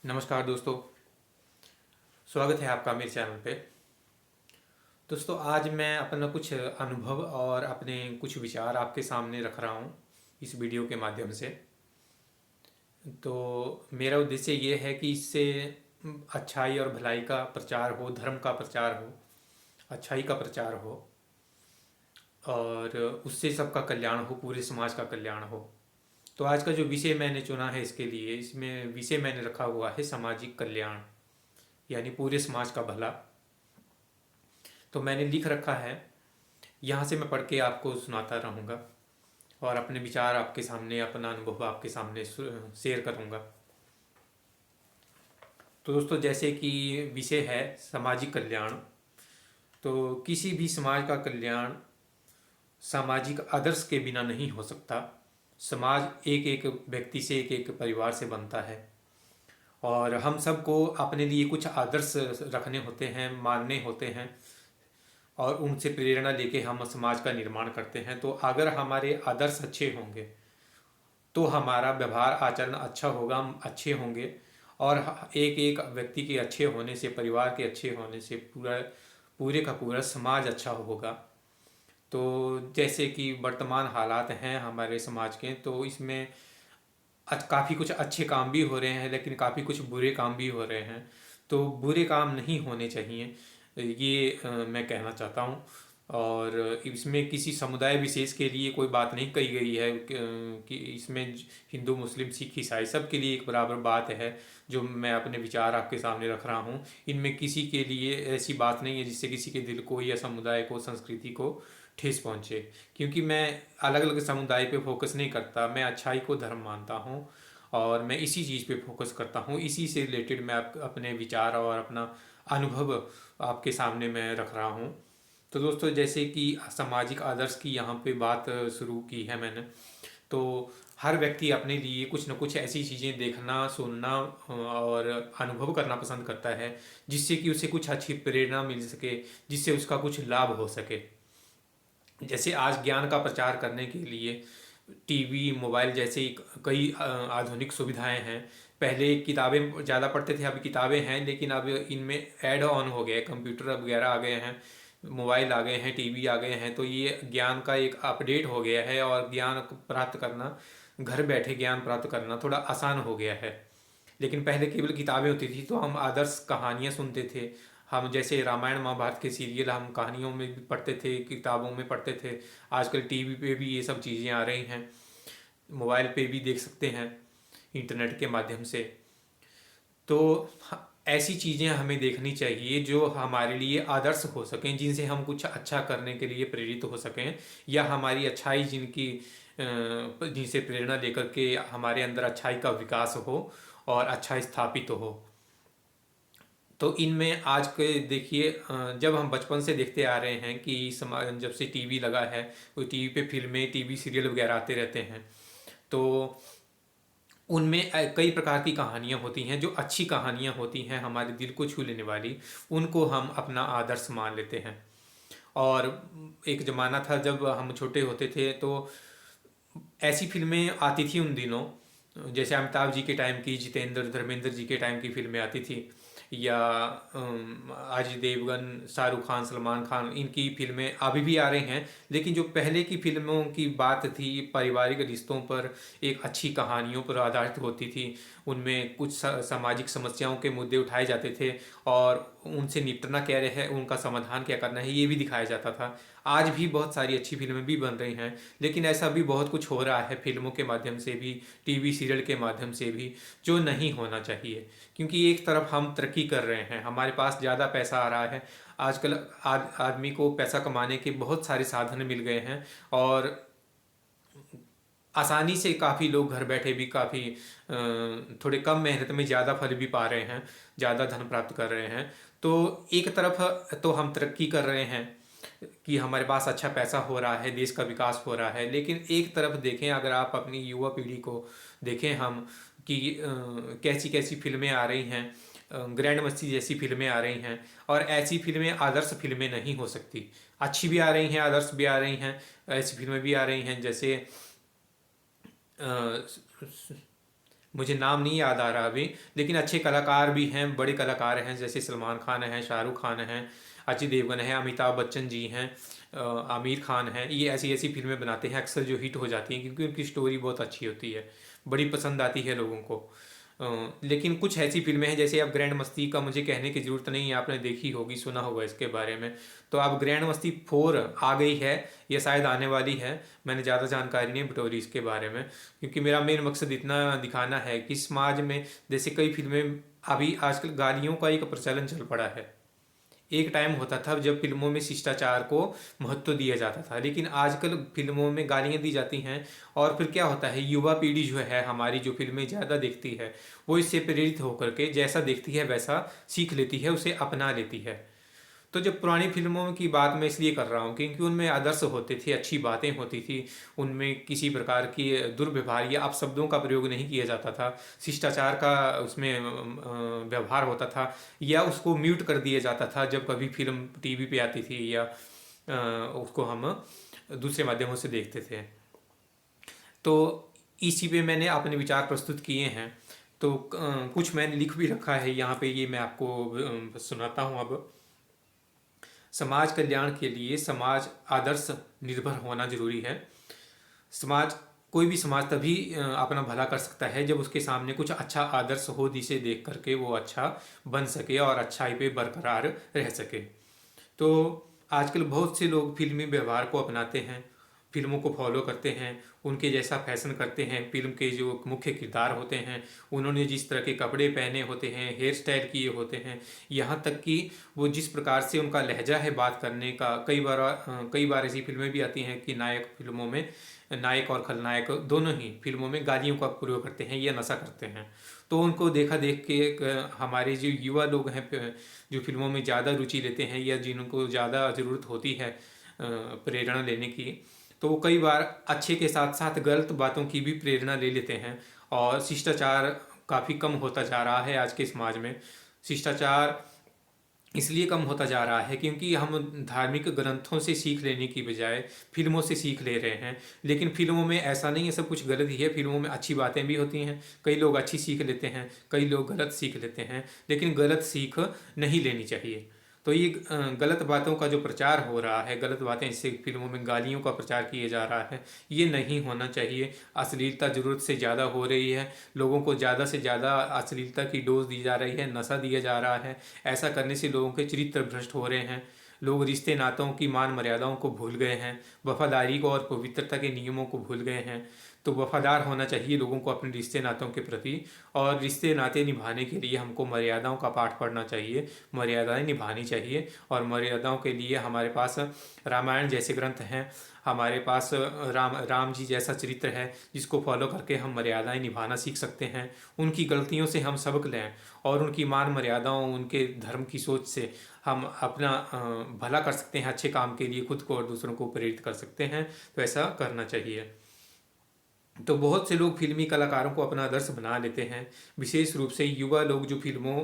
नमस्कार दोस्तों। स्वागत है आपका मेरे चैनल पे। दोस्तों, आज मैं अपना कुछ अनुभव और अपने कुछ विचार आपके सामने रख रहा हूँ इस वीडियो के माध्यम से। तो मेरा उद्देश्य ये है कि इससे अच्छाई और भलाई का प्रचार हो, धर्म का प्रचार हो, अच्छाई का प्रचार हो और उससे सबका कल्याण हो, पूरे समाज का कल्याण हो। तो आज का जो विषय मैंने चुना है इसके लिए, इसमें विषय मैंने रखा हुआ है सामाजिक कल्याण, यानी पूरे समाज का भला। तो मैंने लिख रखा है, यहाँ से मैं पढ़ के आपको सुनाता रहूँगा और अपने विचार आपके सामने, अपना अनुभव आपके सामने शेयर करूँगा। तो दोस्तों, जैसे कि विषय है सामाजिक कल्याण, तो किसी भी समाज का कल्याण सामाजिक आदर्श के बिना नहीं हो सकता। समाज एक एक व्यक्ति से, एक एक परिवार से बनता है और हम सबको अपने लिए कुछ आदर्श रखने होते हैं, मानने होते हैं और उनसे प्रेरणा लेके हम समाज का निर्माण करते हैं। तो अगर हमारे आदर्श अच्छे होंगे तो हमारा व्यवहार आचरण अच्छा होगा, हम अच्छे होंगे और एक एक व्यक्ति के अच्छे होने से, परिवार के अच्छे होने से पूरे का पूरा समाज अच्छा होगा। तो जैसे कि वर्तमान हालात हैं हमारे समाज के, तो इसमें काफ़ी कुछ अच्छे काम भी हो रहे हैं लेकिन काफ़ी कुछ बुरे काम भी हो रहे हैं। तो बुरे काम नहीं होने चाहिए, ये मैं कहना चाहता हूँ। और इसमें किसी समुदाय विशेष के लिए कोई बात नहीं कही गई है कि इसमें हिंदू, मुस्लिम, सिख, ईसाई सब के लिए एक बराबर बात है। जो मैं अपने विचार आपके सामने रख रहा हूँ, इनमें किसी के लिए ऐसी बात नहीं है जिससे किसी के दिल को या समुदाय को, संस्कृति को ठेस पहुँचे। क्योंकि मैं अलग अलग समुदाय पे फोकस नहीं करता, मैं अच्छाई को धर्म मानता हूँ और मैं इसी चीज़ पे फोकस करता हूँ। इसी से रिलेटेड मैं अपने विचार और अपना अनुभव आपके सामने मैं रख रहा हूँ। तो दोस्तों, जैसे कि सामाजिक आदर्श की यहाँ पे बात शुरू की है मैंने, तो हर व्यक्ति अपने लिए कुछ न कुछ ऐसी चीज़ें देखना, सुनना और अनुभव करना पसंद करता है जिससे कि उसे कुछ अच्छी प्रेरणा मिल सके, जिससे उसका कुछ लाभ हो सके। जैसे आज ज्ञान का प्रचार करने के लिए टीवी, मोबाइल जैसे कई आधुनिक सुविधाएं हैं। पहले किताबें ज़्यादा पढ़ते थे, अब किताबें हैं लेकिन अब इनमें ऐड ऑन हो गए, कंप्यूटर वगैरह आ गए हैं, मोबाइल आ गए हैं, टीवी आ गए हैं। तो ये ज्ञान का एक अपडेट हो गया है और ज्ञान प्राप्त करना, घर बैठे ज्ञान प्राप्त करना थोड़ा आसान हो गया है। लेकिन पहले केवल किताबें होती थी तो हम आदर्श कहानियाँ सुनते थे। हम जैसे रामायण महाभारत के सीरियल हम कहानियों में भी पढ़ते थे, किताबों में पढ़ते थे। आजकल टीवी पे भी ये सब चीज़ें आ रही हैं, मोबाइल पे भी देख सकते हैं इंटरनेट के माध्यम से। तो ऐसी चीज़ें हमें देखनी चाहिए जो हमारे लिए आदर्श हो सकें, जिनसे हम कुछ अच्छा करने के लिए प्रेरित हो सकें, या हमारी अच्छाई जिनसे प्रेरणा लेकर के हमारे अंदर अच्छाई का विकास हो और अच्छा स्थापित हो। तो इनमें आज के देखिए, जब हम बचपन से देखते आ रहे हैं कि समाज जब से टीवी लगा है, वो टीवी पे फिल्में, टीवी सीरियल वगैरह आते रहते हैं, तो उनमें कई प्रकार की कहानियाँ होती हैं। जो अच्छी कहानियाँ होती हैं, हमारे दिल को छू लेने वाली, उनको हम अपना आदर्श मान लेते हैं। और एक ज़माना था जब हम छोटे होते थे, तो ऐसी फिल्में आती थी उन दिनों, जैसे अमिताभ जी के टाइम की, जितेंद्र, धर्मेंद्र जी के टाइम की फिल्में आती थी, या अजय देवगन, शाहरुख खान, सलमान खान, इनकी फिल्में अभी भी आ रही हैं। लेकिन जो पहले की फिल्मों की बात थी, पारिवारिक रिश्तों पर, एक अच्छी कहानियों पर आधारित होती थी, उनमें कुछ सामाजिक समस्याओं के मुद्दे उठाए जाते थे और उनसे निपटना क्या है, उनका समाधान क्या करना है, ये भी दिखाया जाता था। आज भी बहुत सारी अच्छी फिल्में भी बन रही हैं, लेकिन ऐसा भी बहुत कुछ हो रहा है फिल्मों के माध्यम से भी, टीवी सीरियल के माध्यम से भी, जो नहीं होना चाहिए। क्योंकि एक तरफ हम तरक्की कर रहे हैं, हमारे पास ज़्यादा पैसा आ रहा है आजकल। आदमी को पैसा कमाने के बहुत सारे साधन मिल गए हैं और आसानी से काफ़ी लोग घर बैठे भी काफ़ी थोड़े कम मेहनत में ज़्यादा फल भी पा रहे हैं, ज़्यादा धन प्राप्त कर रहे हैं। तो एक तरफ तो हम तरक्की कर रहे हैं कि हमारे पास अच्छा पैसा हो रहा है, देश का विकास हो रहा है, लेकिन एक तरफ देखें, अगर आप अपनी युवा पीढ़ी को देखें हम, कि कैसी कैसी फिल्में आ रही हैं, ग्रैंड मस्ती जैसी फिल्में आ रही हैं। और ऐसी फिल्में आदर्श फिल्में नहीं हो सकती। अच्छी भी आ रही हैं, आदर्श भी आ रही हैं, ऐसी फिल्में भी आ रही हैं जैसे मुझे नाम नहीं याद आ रहा अभी, लेकिन अच्छे कलाकार भी हैं, बड़े कलाकार हैं, जैसे सलमान खान हैं, शाहरुख खान हैं, अजय देवगन हैं, अमिताभ बच्चन जी हैं, आमिर खान हैं। ये ऐसी ऐसी फिल्में बनाते हैं अक्सर जो हिट हो जाती हैं, क्योंकि उनकी स्टोरी बहुत अच्छी होती है, बड़ी पसंद आती है लोगों को। लेकिन कुछ ऐसी फिल्में हैं, जैसे अब ग्रैंड मस्ती का मुझे कहने की ज़रूरत नहीं है, आपने देखी होगी, सुना होगा इसके बारे में। तो अब ग्रैंड मस्ती 4 आ गई है, या शायद आने वाली है। मैंने ज़्यादा जानकारी नहीं बटोरी इसके बारे में, क्योंकि मेरा मेन मकसद इतना दिखाना है कि समाज में जैसे कई फिल्में, अभी आजकल गालियों का एक प्रचलन चल पड़ा है। एक टाइम होता था जब फिल्मों में शिष्टाचार को महत्व दिया जाता था, लेकिन आजकल फिल्मों में गालियाँ दी जाती हैं। और फिर क्या होता है, युवा पीढ़ी जो है हमारी, जो फिल्में ज़्यादा देखती है, वो इससे प्रेरित होकर के जैसा देखती है वैसा सीख लेती है, उसे अपना लेती है। तो जब पुरानी फिल्मों की बात मैं इसलिए कर रहा हूँ क्योंकि उनमें आदर्श होते थे, अच्छी बातें होती थी, उनमें किसी प्रकार की दुर्व्यवहार या अपशब्दों का प्रयोग नहीं किया जाता था, शिष्टाचार का उसमें व्यवहार होता था, या उसको म्यूट कर दिया जाता था जब कभी फिल्म टीवी पे आती थी, या उसको हम दूसरे माध्यमों से देखते थे। तो इसी पे मैंने अपने विचार प्रस्तुत किए हैं। तो कुछ मैंने लिख भी रखा है यहाँ पे, ये मैं आपको सुनाता हूँ अब। समाज कल्याण के लिए समाज आदर्श निर्भर होना जरूरी है। समाज, कोई भी समाज तभी अपना भला कर सकता है जब उसके सामने कुछ अच्छा आदर्श हो, जिसे देख करके वो अच्छा बन सके और अच्छाई पे बरकरार रह सके। तो आजकल बहुत से लोग फिल्मी व्यवहार को अपनाते हैं, फिल्मों को फॉलो करते हैं, उनके जैसा फैशन करते हैं। फिल्म के जो मुख्य किरदार होते हैं, उन्होंने जिस तरह के कपड़े पहने होते हैं, हेयर स्टाइल किए होते हैं, यहाँ तक कि वो जिस प्रकार से उनका लहजा है बात करने का। कई बार ऐसी फिल्में भी आती हैं कि नायक फिल्मों में, नायक और खलनायक दोनों ही फिल्मों में गालियों का प्रयोग करते हैं या नशा करते हैं। तो उनको देखा देख के हमारे जो युवा लोग हैं, जो फिल्मों में ज़्यादा रुचि लेते हैं या जिनको ज़्यादा ज़रूरत होती है प्रेरणा लेने की, तो वो कई बार अच्छे के साथ साथ गलत बातों की भी प्रेरणा ले लेते हैं। और शिष्टाचार काफ़ी कम होता जा रहा है आज के समाज में। शिष्टाचार इसलिए कम होता जा रहा है क्योंकि हम धार्मिक ग्रंथों से सीख लेने की बजाय फिल्मों से सीख ले रहे हैं। लेकिन फिल्मों में ऐसा नहीं है सब कुछ गलत ही है, फिल्मों में अच्छी बातें भी होती हैं। कई लोग अच्छी सीख लेते हैं, कई लोग गलत सीख लेते हैं, लेकिन गलत सीख नहीं लेनी चाहिए। तो ये गलत बातों का जो प्रचार हो रहा है, गलत बातें इससे फिल्मों में गालियों का प्रचार किया जा रहा है, ये नहीं होना चाहिए। अश्लीलता ज़रूरत से ज़्यादा हो रही है, लोगों को ज़्यादा से ज़्यादा अश्लीलता की डोज दी जा रही है, नशा दिया जा रहा है। ऐसा करने से लोगों के चरित्र भ्रष्ट हो रहे हैं, लोग रिश्ते नातों की मान मर्यादाओं को भूल गए हैं, वफादारी को और पवित्रता के नियमों को भूल गए हैं। तो वफादार होना चाहिए लोगों को अपने रिश्ते नातों के प्रति, और रिश्ते नाते निभाने के लिए हमको मर्यादाओं का पाठ पढ़ना चाहिए, मर्यादाएं निभानी चाहिए। और मर्यादाओं के लिए हमारे पास रामायण जैसे ग्रंथ हैं, हमारे पास राम जी जैसा चरित्र है जिसको फॉलो करके हम मर्यादाएं निभाना सीख सकते हैं। उनकी गलतियों से हम सबक लें और उनकी मान मर्यादाओं, उनके धर्म की सोच से हम अपना भला कर सकते हैं, अच्छे काम के लिए खुद को और दूसरों को प्रेरित कर सकते हैं। तो ऐसा करना चाहिए। तो बहुत से लोग फिल्मी कलाकारों को अपना आदर्श बना लेते हैं, विशेष रूप से युवा लोग जो फिल्मों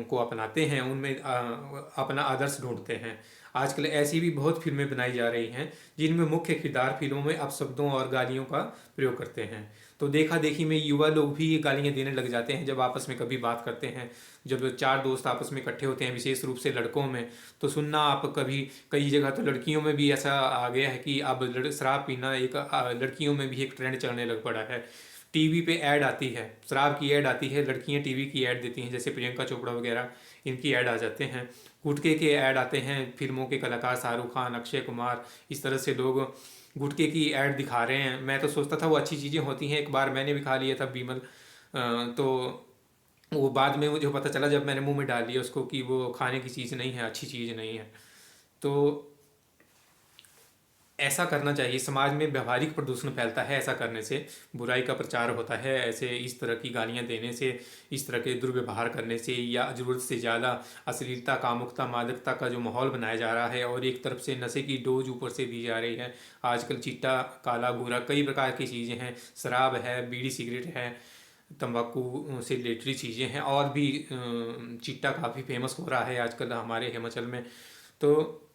को अपनाते हैं उनमें अपना आदर्श ढूंढते हैं। आजकल ऐसी भी बहुत फिल्में बनाई जा रही हैं जिनमें मुख्य किरदार फिल्मों में अपशब्दों और गालियों का प्रयोग करते हैं। तो देखा देखी में युवा लोग भी ये गालियाँ देने लग जाते हैं जब आपस में कभी बात करते हैं। जब चार दोस्त आपस में इकट्ठे होते हैं, विशेष रूप से लड़कों में, तो सुनना आप कभी, कई जगह तो लड़कियों में भी ऐसा आ गया है कि अब शराब पीना एक लड़कियों में भी एक ट्रेंड चलने लग पड़ा है। टीवी पे ऐड आती है, शराब की ऐड आती है, लड़कियां टीवी की ऐड देती हैं, जैसे प्रियंका चोपड़ा वगैरह, इनकी ऐड आ जाते हैं। गुटखे के ऐड आते हैं, फिल्मों के कलाकार शाहरुख खान, अक्षय कुमार, इस तरह से लोग गुटखे की ऐड दिखा रहे हैं। मैं तो सोचता था वो अच्छी चीज़ें होती हैं, एक बार मैंने भी खा लिया था बीमल, तो वो बाद में मुझे पता चला जब मैंने मुंह में डाल लिया उसको कि वो खाने की चीज़ नहीं है, अच्छी चीज़ नहीं है। तो ऐसा करना चाहिए। समाज में व्यवहारिक प्रदूषण फैलता है, ऐसा करने से बुराई का प्रचार होता है, ऐसे इस तरह की गालियाँ देने से, इस तरह के दुर्व्यवहार करने से, या ज़रूरत से ज़्यादा अश्लीलता, कामुकता, मादकता का जो माहौल बनाया जा रहा है और एक तरफ से नशे की डोज ऊपर से दी जा रही है। आजकल चिट्टा, काला भूरा, कई प्रकार की चीज़ें हैं, शराब है, बीड़ी सिगरेट है, तंबाकू से रिलेटेड चीज़ें हैं, और भी चिट्टा काफ़ी फेमस हो रहा है आजकल हमारे हिमाचल में। तो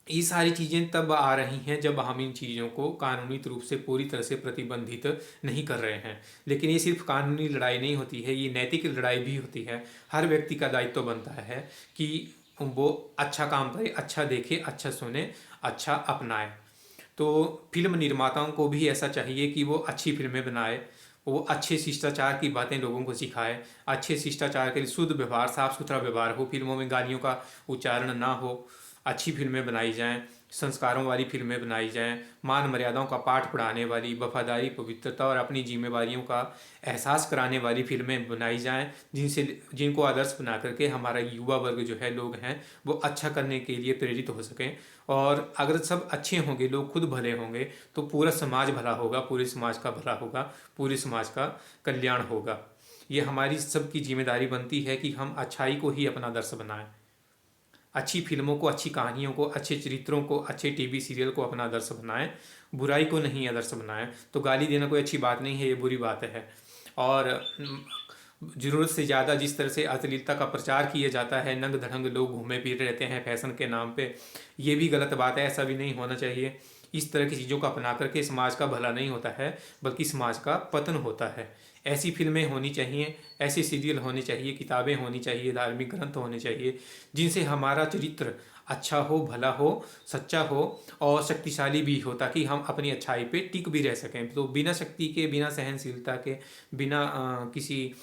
ये सारी चीज़ें तब आ रही हैं जब हम इन चीज़ों को कानूनी रूप से पूरी तरह से प्रतिबंधित नहीं कर रहे हैं। लेकिन ये सिर्फ कानूनी लड़ाई नहीं होती है, ये नैतिक लड़ाई भी होती है। हर व्यक्ति का दायित्व बनता है कि वो अच्छा काम करे, अच्छा देखे, अच्छा सुने, अच्छा अपनाए। तो फिल्म निर्माताओं को भी ऐसा चाहिए कि वो अच्छी फिल्में बनाए, वो अच्छे शिष्टाचार की बातें लोगों को सिखाए, अच्छे शिष्टाचार के लिए शुद्ध व्यवहार, साफ सुथरा व्यवहार हो, फिल्मों में गालियों का उच्चारण ना हो, अच्छी फिल्में बनाई जाएं, संस्कारों वाली फिल्में बनाई जाएं, मान मर्यादाओं का पाठ पढ़ाने वाली, वफादारी, पवित्रता और अपनी जिम्मेवारियों का एहसास कराने वाली फिल्में बनाई जाएं, जिनको आदर्श बना करके हमारा युवा वर्ग जो है, लोग हैं, वो अच्छा करने के लिए प्रेरित हो सकें। और अगर सब अच्छे होंगे, लोग खुद भले होंगे, तो पूरा समाज भला होगा, पूरे समाज का भला होगा, पूरे समाज का कल्याण होगा। ये हमारी सबकी जिम्मेदारी बनती है कि हम अच्छाई को ही अपना आदर्श बनाएं, अच्छी फिल्मों को, अच्छी कहानियों को, अच्छे चरित्रों को, अच्छे टीवी सीरियल को अपना आदर्श बनाएं, बुराई को नहीं आदर्श बनाएं। तो गाली देना कोई अच्छी बात नहीं है, ये बुरी बात है। और ज़रूरत से ज़्यादा जिस तरह से अश्लीलता का प्रचार किया जाता है, नंग धड़ंग लोग घूमे फिर रहते हैं फैशन के नाम पे, ये भी गलत बात है, ऐसा भी नहीं होना चाहिए। इस तरह की चीज़ों को अपना करके समाज का भला नहीं होता है, बल्कि समाज का पतन होता है। ऐसी फिल्में होनी चाहिए, ऐसे सीरियल होने चाहिए, किताबें होनी चाहिए, धार्मिक ग्रंथ होने चाहिए, जिनसे हमारा चरित्र अच्छा हो, भला हो, सच्चा हो और शक्तिशाली भी हो, ताकि हम अपनी अच्छाई पे टिक भी रह सकें। तो बिना शक्ति के, बिना सहनशीलता के, बिना किसी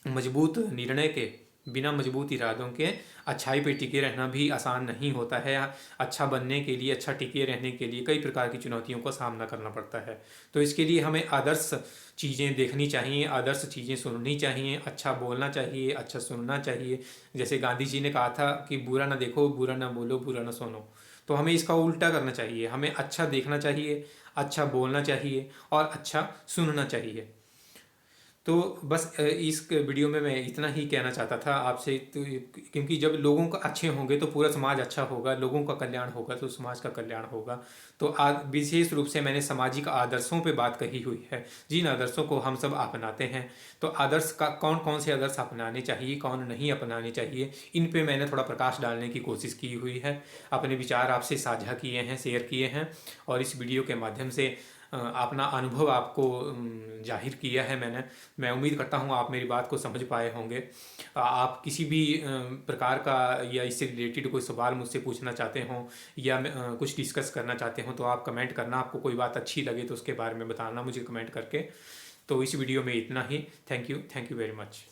मजबूत निर्णय के, बिना मजबूत इरादों के अच्छाई पे टिके रहना भी आसान नहीं होता है। अच्छा बनने के लिए, अच्छा टिके रहने के लिए कई प्रकार की चुनौतियों का सामना करना पड़ता है। तो इसके लिए हमें आदर्श चीज़ें देखनी चाहिए, आदर्श चीज़ें सुननी चाहिए, अच्छा बोलना चाहिए, अच्छा सुनना चाहिए। जैसे गांधी जी ने कहा था कि बुरा ना देखो, बुरा ना बोलो, बुरा ना सुनो। तो हमें इसका उल्टा करना चाहिए, हमें अच्छा देखना चाहिए, अच्छा बोलना चाहिए और अच्छा सुनना चाहिए। तो बस इस वीडियो में मैं इतना ही कहना चाहता था आपसे। तो क्योंकि जब लोगों का अच्छे होंगे तो पूरा समाज अच्छा होगा, लोगों का कल्याण होगा तो समाज का कल्याण होगा। तो विशेष रूप से मैंने सामाजिक आदर्शों पे बात कही हुई है, जिन आदर्शों को हम सब अपनाते हैं। तो आदर्श का कौन कौन से आदर्श अपनाने चाहिए, कौन नहीं अपनाने चाहिए, इन पे मैंने थोड़ा प्रकाश डालने की कोशिश की हुई है, अपने विचार आपसे साझा किए हैं, शेयर किए हैं। और इस वीडियो के माध्यम से अपना अनुभव आपको जाहिर किया है मैंने। मैं उम्मीद करता हूँ आप मेरी बात को समझ पाए होंगे। आप किसी भी प्रकार का या इससे रिलेटेड कोई सवाल मुझसे पूछना चाहते हों या कुछ डिस्कस करना चाहते हों तो आप कमेंट करना। आपको कोई बात अच्छी लगे तो उसके बारे में बताना मुझे कमेंट करके। तो इस वीडियो में इतना ही। Thank you very much.